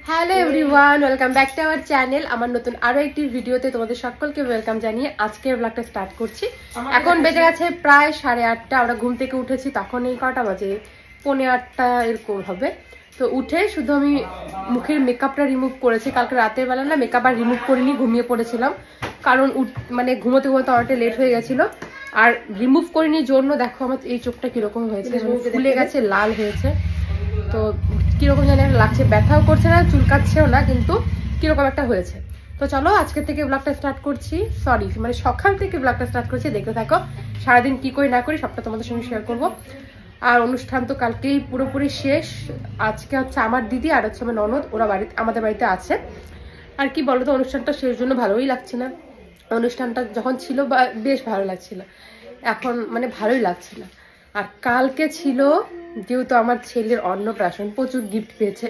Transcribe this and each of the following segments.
Hello everyone, welcome back to our channel. আমার নতুন আরো একটি ভিডিওতে তোমাদের সকলকে ওয়েলকাম জানিয়ে আজকের ব্লগটা স্টার্ট করছি। এখন বেজে গেছে প্রায় 8:30। আমরা ঘুম থেকে উঠেছি তখন এই কটা বাজে, 7:45 এরকম হবে। তো উঠে শুধু আমি মুখের মেকআপটা রিমুভ করেছি। কালকে রাতের বেলা না মেকআপ আর রিমুভ করিনি, ঘুমিয়ে পড়েছিলাম কারণ মানে ঘুমোতে ঘুমোতে অনেকটা লেট হয়ে গেছিল। আর রিমুভ করিনি জন্য দেখো আমার এই চোখটা কিরকম হয়েছে, ফুলে গেছে, লাল হয়েছে। তো কিরকম জানি লাগছে, ব্যথাও করছে না, চুলকাচ্ছেও না, কিন্তু কিরকম একটা হয়েছে। তো চলো আজকে থেকে ব্লগটা স্টার্ট করছি, মানে সকাল থেকে ব্লগটা স্টার্ট করছি। দেখতে থাকো সারাদিন কি করি না করি সবটা তোমাদের সঙ্গে শেয়ার করব। আর অনুষ্ঠান তো কালকেই পুরোপুরি শেষ। আজকে হচ্ছে আমার দিদি আর হচ্ছে আমার ননদ, ওরা আমাদের বাড়িতে আছে। আর কি বলতো, অনুষ্ঠানটা শেষ জন্য ভালোই লাগছে না। অনুষ্ঠানটা যখন ছিল বেশ ভালো লাগছিল, এখন মানে ভালোই লাগছে না। আর কালকে ছিল যেহেতু আমার ছেলের অন্নপ্রাশন, প্রচুর গিফট পেয়েছে,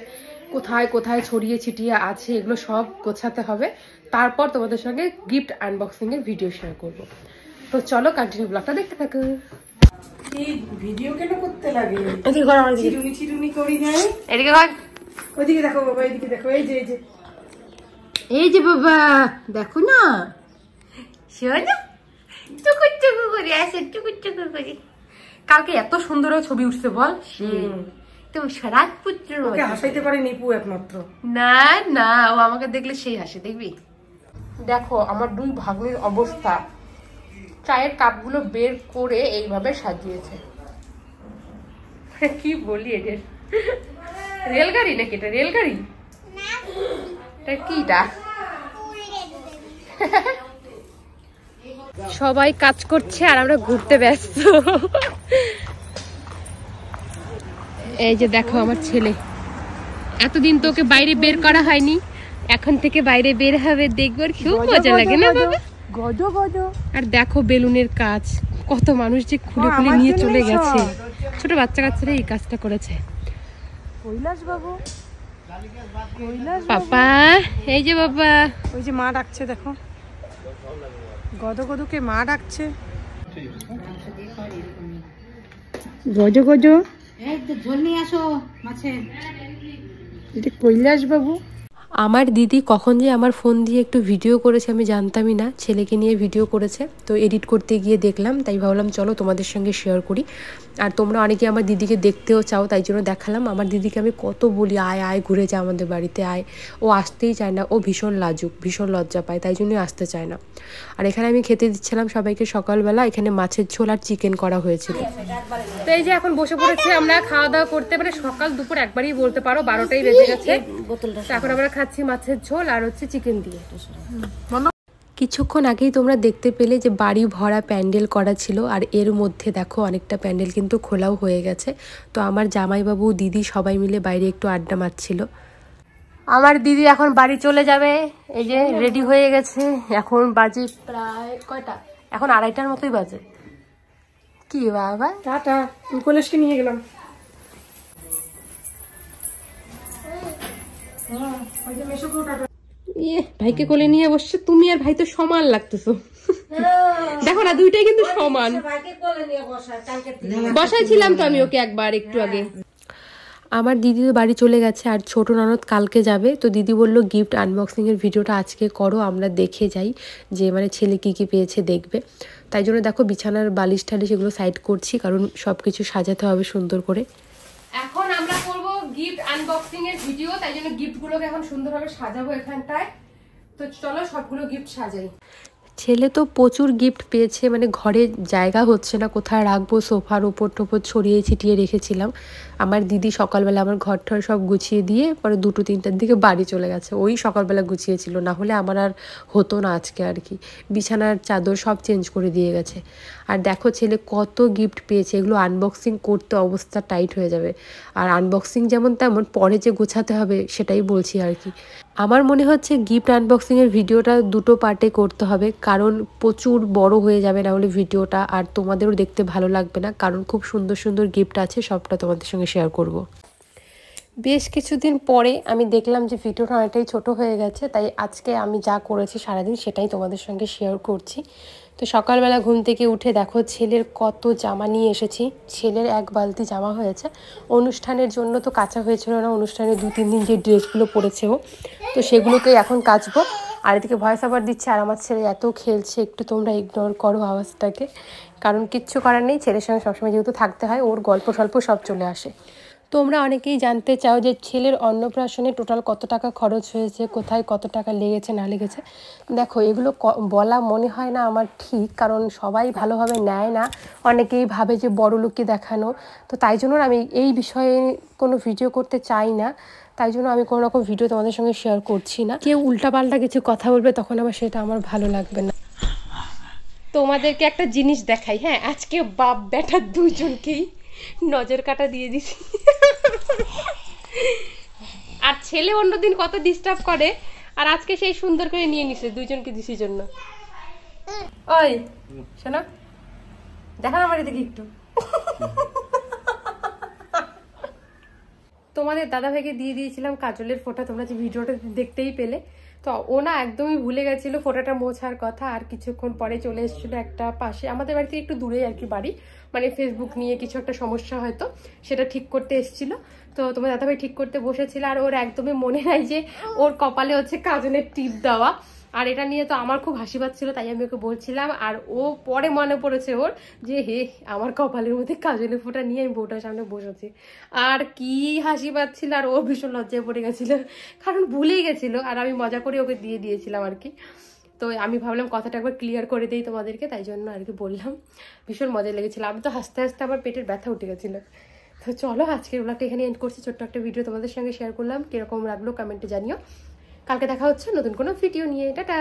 কোথায় কোথায় ছড়িয়ে ছিটিয়ে আছে, এগুলো সব গোছাতে হবে। তারপর তোমাদের সঙ্গে গিফট আনবক্সিং এর ভিডিও শেয়ার করব। তো চলো কন্টিনিউ ব্লগটা দেখতে থাকো। এই ভিডিও কেন করতে লাগে? এদিকে ঘর, আমার চিরুনি করি না। এদিকে ঘর, ওইদিকে দেখো বাবা, এইদিকে দেখো, এই যে এই যে বাবা দেখো না, শোনো টুকুর টুকু করে আসে, টুকুর টুকু করে। কালকে এত সুন্দর ছবি উঠছে বল, তুমি সরাত পুত্র। ওকে হাসাইতে পারে নিপু একমাত্র। না না, ও আমাকে দেখলে সেই হাসে, দেখবি। দেখো আমার দুই ভাগ্নির অবস্থা, চায়ের কাপগুলো বের করে এইভাবে সাজিয়েছে। কি বলি, এদের রেলগাড়ি নাকি? এটা রেলগাড়ি? এটা কিটা? সবাই কাজ করছে আর আমরা ঘুরতে ব্যস্ত। এই যে দেখো আমার ছেলে, এতদিন তোকে বাইরে বের করা হয়নি, এখন থেকে বাইরে বের হবে, দেখবো খুব মজা লাগে না বাবা? গজো গজো। আর দেখো বেলুনের কাজ, কত মানুষ যে খুলে খুলে নিয়ে চলে গেছে। ছোট বাচ্চা কাচ্চারা এই কাজটা করেছে। কৈলাস বাবু, পাপা, এই যে বাবা, ওই যে মা ডাকছে দেখো, গদো গদুকে মা ডাকছে। গজো গজো, ঝোল নিয়ে আসো মাছের। এটা কৈলাস বাবু। আমার দিদি কখন যে আমার ফোন দিয়ে একটু ভিডিও করেছে আমি জানতামই না, ছেলেকে নিয়ে ভিডিও করেছে। তো এডিট করতে গিয়ে দেখলাম, তাই ভাবলাম চলো তোমাদের সঙ্গে শেয়ার করি। আর তোমরা অনেকে আমার দিদিকে দেখতেও চাও, তাই জন্য দেখালাম। আমার দিদিকে আমি কত বলি আয় আয় ঘুরে যা আমাদের বাড়িতে আয়, ও আসতেই চায় না। ও ভীষণ লাজুক, ভীষণ লজ্জা পায়, তাই জন্যই আসতে চায় না। আর এখানে আমি খেতে দিচ্ছিলাম সবাইকে সকালবেলা। এখানে মাছের ঝোল আর চিকেন করা হয়েছিল। তো এই যে এখন বসে পড়েছি আমরা খাওয়া দাওয়া করতে, মানে সকাল দুপুর একবারই বলতে পারো, 12টাই বেজে গেছে। এখন আমরা খাচ্ছি মাছের ঝোল আর হচ্ছে চিকেন দিয়ে। কিছুক্ষণ আগেই তোমরা দেখতে পেলে যে বাড়ি ভরা প্যান্ডেল করা ছিল, আর এর মধ্যে দেখো অনেকটা প্যান্ডেল কিন্তু খোলাও হয়ে গেছে। তো আমার জামাইবাবু, দিদি সবাই মিলে বাইরে একটু আড্ডা মারছিল। আমার দিদি এখন বাড়ি চলে যাবে, এই যে রেডি হয়ে গেছে। এখন বাজে প্রায় কয়টা, এখন 2:30টার মতোই বাজে। কি বাবা, টাটা, কৈলাসকে নিয়ে গেলাম। ভাইকে কোলে নিয়ে বসছে, তুমি আর ভাই তো সমান লাগতেছো। দেখো না, দুইটাই কিন্তু সমান। বসাইছিলাম তো আমি ওকে একবার একটু আগে। আমার দিদি তো বাড়ি চলে গেছে, আর ছোট ননদ কালকে যাবে। তো দিদি বলল গিফট আনবক্সিং এর ভিডিওটা আজকে করো, আমরা দেখে যাই যে মানে ছেলে কি কি পেয়েছে দেখবে। তাই জন্য দেখো বিছানার বালিশ টালিশ এগুলো সাইড করছি, কারণ সবকিছু সাজাতে হবে সুন্দর করে। এখন আমরা করব গিফট আনবক্সিং এর ভিডিও, তাই জন্য গিফট গুলোকে এখন সুন্দরভাবে সাজাবো এখানটায়। তো চলো সবগুলো গিফট সাজাই। ছেলে তো প্রচুর গিফট পেয়েছে, মানে ঘরে জায়গা হচ্ছে না, কোথায় রাখবো, সোফার উপর টোপর ছড়িয়ে ছিটিয়ে রেখেছিলাম। আমার দিদি সকালবেলা আমার ঘরটা সব গুছিয়ে দিয়ে পরে 2-3টার দিকে বাড়ি চলে গেছে। ওই সকালবেলা গুছিয়েছিল, না হলে আমার আর হতো না আজকে আর কি। বিছানার চাদর সব চেঞ্জ করে দিয়ে গেছে। আর দেখো ছেলে কত গিফট পেয়েছে, এগুলো আনবক্সিং করতে অবস্থা টাইট হয়ে যাবে। আর আনবক্সিং যেমন তেমন, পরে যে গোছাতে হবে সেটাই বলছি আর কি। আমার মনে হচ্ছে গিফট আনবক্সিং এর ভিডিওটা 2টো পার্টে করতে হবে, কারণ প্রচুর বড় হয়ে যাবে না হলে ভিডিওটা, আর তোমাদেরও দেখতে ভালো লাগবে না, কারণ খুব সুন্দর সুন্দর গিফট আছে, সবটা তোমাদের সঙ্গে শেয়ার করব। বেশ কিছুদিন পরে আমি দেখলাম যে ভিডিওটা অনেকটাই ছোট হয়ে গেছে, তাই আজকে আমি যা করেছি সারাদিন সেটাই তোমাদের সঙ্গে শেয়ার করছি। তো সকালবেলা ঘুম থেকে উঠে দেখো ছেলের কত জামা নিয়ে এসেছি। ছেলের 1 বালতি জামা হয়েছে। অনুষ্ঠানের জন্য তো কাচা হয়েছিল না, অনুষ্ঠানে 2-3 দিন যে ড্রেসগুলো পরেছে ও, তো সেগুলোকেই এখন কাচবো। আর এদিকে ভয়েস ওভার দিচ্ছে আর আমার ছেলে এত খেলছে, একটু তোমরা ইগনোর করো আওয়াজটাকে, কারণ কিচ্ছু করার নেই, ছেলের সঙ্গে সবসময় যেহেতু থাকতে হয় ওর গল্প স্বল্প সব চলে আসে। তোমরা অনেকেই জানতে চাও যে ছেলের অন্নপ্রাশনে টোটাল কত টাকা খরচ হয়েছে, কোথায় কত টাকা লেগেছে না লেগেছে। দেখো এগুলো বলা মনে হয় না আমার ঠিক, কারণ সবাই ভালোভাবে নেয় না, অনেকেই ভাবে যে বড়লোকি দেখানো, তো তাই জন্য আমি এই বিষয়ে কোনো ভিডিও করতে চাই না, তাই জন্য আমি কোনো রকম ভিডিও তোমাদের সঙ্গে শেয়ার করছি না। কেউ উল্টাপাল্টা কিছু কথা বলবে তখন আবার সেটা আমার ভালো লাগবে না। তোমাদেরকে একটা জিনিস দেখাই, হ্যাঁ, আজকে বাপ বেটা দুজনকেই নজর কাটা দিয়ে দিছি। আর ছেলে অন্যদিন কত ডিস্টার্ব করে, আর আজকে সেই সুন্দর করে নিয়ে নিছে দুইজনকে দিছির জন্য। ওই শোনো, দেখান আমার এদিকে একটু। তোমাদের দাদাভাইকে দিয়ে দিয়েছিলাম কাজলের ফোঁটা, তোমরা যে ভিডিওটা দেখতেই পেলে। তো ও না একদমই ভুলে গেছিল ফোঁটাটা মোছার কথা, আর কিছুক্ষণ পরে চলে এসেছিল একটা পাশে, আমাদের বাড়ি থেকে একটু দূরে আর কি বাড়ি, মানে ফেসবুক নিয়ে কিছু একটা সমস্যা হয়তো, সেটা ঠিক করতে এসেছিল। তো তোমার দাদাভাই ঠিক করতে বসেছিল, আর ওর একদমই মনে নাই যে ওর কপালে হচ্ছে কাজলের টিপ দেওয়া। আর এটা নিয়ে তো আমার খুব হাসি পাচ্ছিল, তাই আমি ওকে বলছিলাম, আর ও পরে মনে পড়েছে ওর যে হে আমার কপালের মধ্যে কাজলের ফোঁটা নিয়ে আমি বউটার সামনে বসেছি। আর কি হাসি পাচ্ছিল, আর ও ভীষণ লজ্জায় পড়ে গেছিল, কারণ ভুলেই গেছিল, আর আমি মজা করে ওকে দিয়ে দিয়েছিলাম আর কি। তো আমি ভাবলাম কথাটা একবার ক্লিয়ার করে দিই তোমাদেরকে, তাই জন্য আর কি বললাম। ভীষণ মজা লেগেছিল, আমি তো হাসতে হাসতে আমার পেটের ব্যথা উঠে গেছিলো। তো চলো আজকের ব্লগটা এখানে এন্ড করছি, ছোট্ট একটা ভিডিও তোমাদের সঙ্গে শেয়ার করলাম, কিরকম লাগলো কমেন্টে জানিও। কালকে দেখা হচ্ছে নতুন কোনো ভিডিও নিয়ে, টাটা।